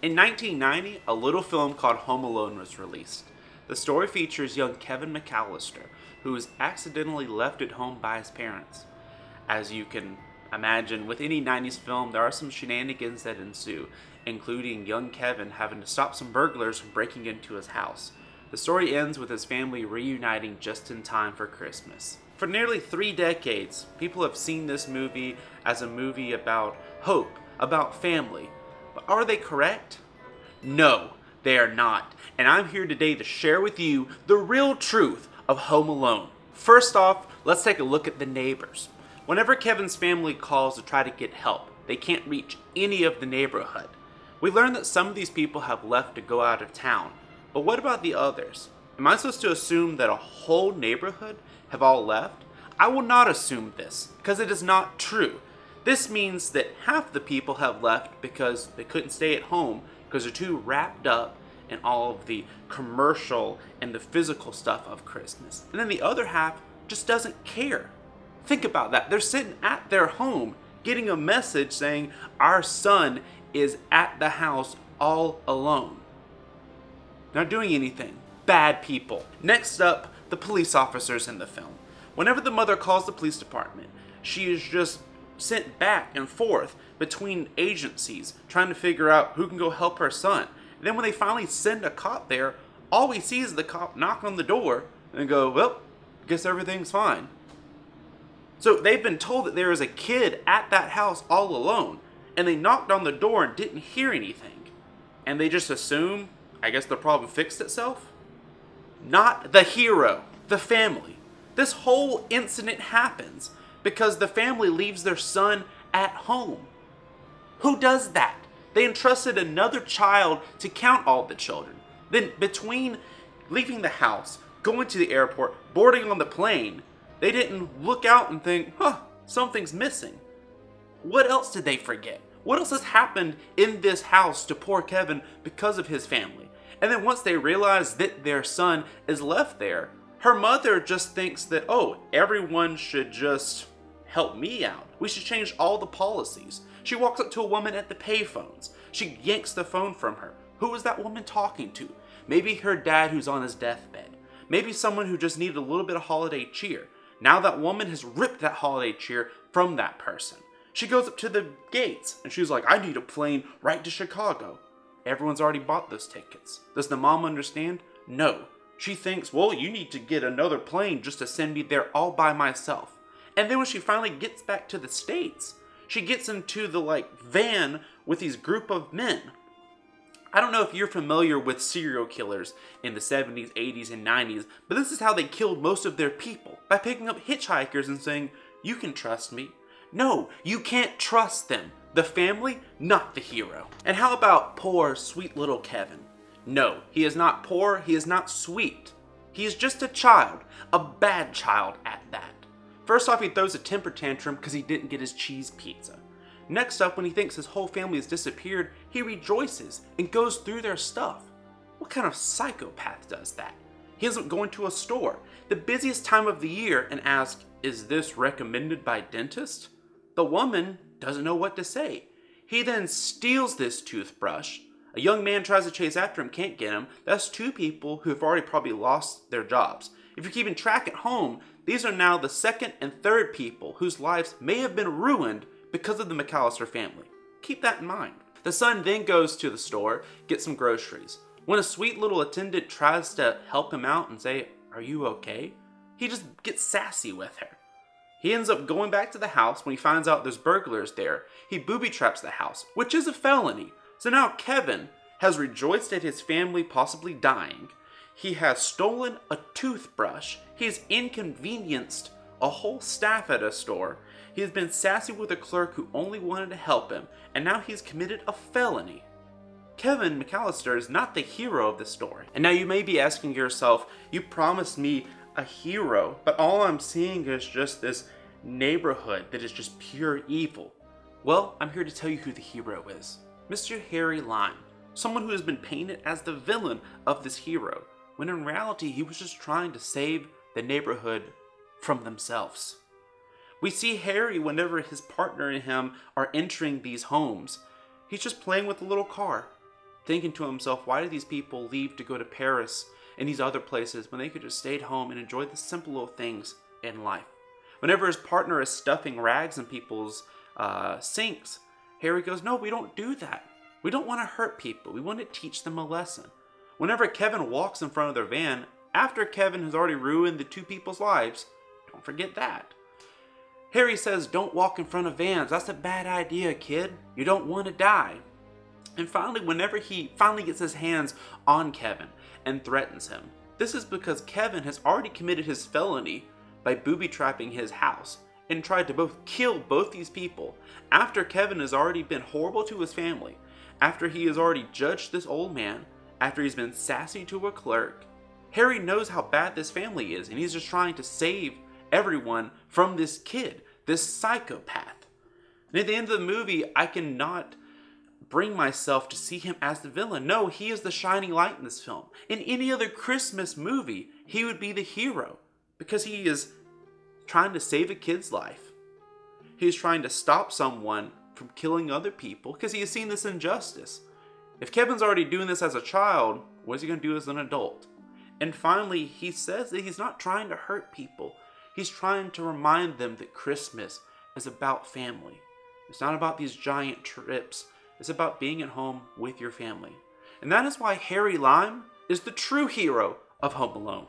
In 1990, a little film called Home Alone was released. The story features young Kevin McAlister, who is accidentally left at home by his parents. As you can imagine, with any 90s film, there are some shenanigans that ensue, including young Kevin having to stop some burglars from breaking into his house. The story ends with his family reuniting just in time for Christmas. For nearly 3 decades, people have seen this movie as a movie about hope, about family. But are they correct? No, they are not. And I'm here today to share with you the real truth of Home Alone. First off, let's take a look at the neighbors. Whenever Kevin's family calls to try to get help, they can't reach any of the neighborhood. We learn that some of these people have left to go out of town. But what about the others? Am I supposed to assume that a whole neighborhood have all left? I will not assume this, because it is not true. This means that half the people have left because they couldn't stay at home because they're too wrapped up in all of the commercial and the physical stuff of Christmas. And then the other half just doesn't care. Think about that. They're sitting at their home getting a message saying, our son is at the house all alone. Not doing anything. Bad people. Next up, the police officers in the film. Whenever the mother calls the police department, she is just sent back and forth between agencies trying to figure out who can go help her son. And then when they finally send a cop there, all we see is the cop knock on the door and go, well, guess everything's fine. So they've been told that there is a kid at that house all alone, and they knocked on the door and didn't hear anything. And they just assume, I guess the problem fixed itself? Not the hero, the family. This whole incident happens because the family leaves their son at home. Who does that? They entrusted another child to count all the children. Then between leaving the house, going to the airport, boarding on the plane, they didn't look out and think, something's missing. What else did they forget? What else has happened in this house to poor Kevin because of his family? And then once they realize that their son is left there, her mother just thinks that, everyone should just help me out. We should change all the policies. She walks up to a woman at the payphones. She yanks the phone from her. Who is that woman talking to? Maybe her dad who's on his deathbed. Maybe someone who just needed a little bit of holiday cheer. Now that woman has ripped that holiday cheer from that person. She goes up to the gates and she's like, I need a plane right to Chicago. Everyone's already bought those tickets. Does the mom understand? No. She thinks, well, you need to get another plane just to send me there all by myself. And then when she finally gets back to the States, she gets into the van with these group of men. I don't know if you're familiar with serial killers in the 70s, 80s, and 90s, but this is how they killed most of their people, by picking up hitchhikers and saying, you can trust me. No, you can't trust them. The family, not the hero. And how about poor, sweet little Kevin? No, he is not poor, he is not sweet. He is just a child, a bad child at that. First off, he throws a temper tantrum because he didn't get his cheese pizza. Next up, when he thinks his whole family has disappeared, he rejoices and goes through their stuff. What kind of psychopath does that? He doesn't go into a store, the busiest time of the year, and ask, is this recommended by dentist? The woman doesn't know what to say. He then steals this toothbrush. A young man tries to chase after him, can't get him. That's 2 people who have already probably lost their jobs. If you're keeping track at home, these are now the 2nd and 3rd people whose lives may have been ruined because of the McAlister family. Keep that in mind. The son then goes to the store, gets some groceries. When a sweet little attendant tries to help him out and say, are you okay? He just gets sassy with her. He ends up going back to the house when he finds out there's burglars there. He booby traps the house, which is a felony. So now Kevin has rejoiced at his family possibly dying. He has stolen a toothbrush. He's inconvenienced a whole staff at a store. He has been sassy with a clerk who only wanted to help him, and now he's committed a felony. Kevin McAlister is not the hero of the story. And now you may be asking yourself, you promised me a hero, but all I'm seeing is just this neighborhood that is just pure evil. Well, I'm here to tell you who the hero is. Mr. Harry Lime, someone who has been painted as the villain of this hero, when in reality he was just trying to save the neighborhood from themselves. We see Harry whenever his partner and him are entering these homes. He's just playing with a little car. thinking to himself, why do these people leave to go to Paris and these other places when they could just stay at home and enjoy the simple little things in life? Whenever his partner is stuffing rags in people's sinks, Harry goes, no, we don't do that. We don't want to hurt people. We want to teach them a lesson. Whenever Kevin walks in front of their van, after Kevin has already ruined the two people's lives, don't forget that. Harry says, don't walk in front of vans. That's a bad idea, kid. You don't want to die. And finally, whenever he finally gets his hands on Kevin and threatens him, this is because Kevin has already committed his felony by booby-trapping his house and tried to both kill both these people after Kevin has already been horrible to his family, after he has already judged this old man, after he's been sassy to a clerk. Harry knows how bad this family is, and he's just trying to save everyone from this kid, this psychopath. And at the end of the movie, I cannot bring myself to see him as the villain. No, he is the shining light in this film. In any other Christmas movie, he would be the hero because he is trying to save a kid's life. He is trying to stop someone from killing other people because he has seen this injustice. If Kevin's already doing this as a child, what is he going to do as an adult? And finally, he says that he's not trying to hurt people. He's trying to remind them that Christmas is about family. It's not about these giant trips. It's about being at home with your family. And that is why Harry Lime is the true hero of Home Alone.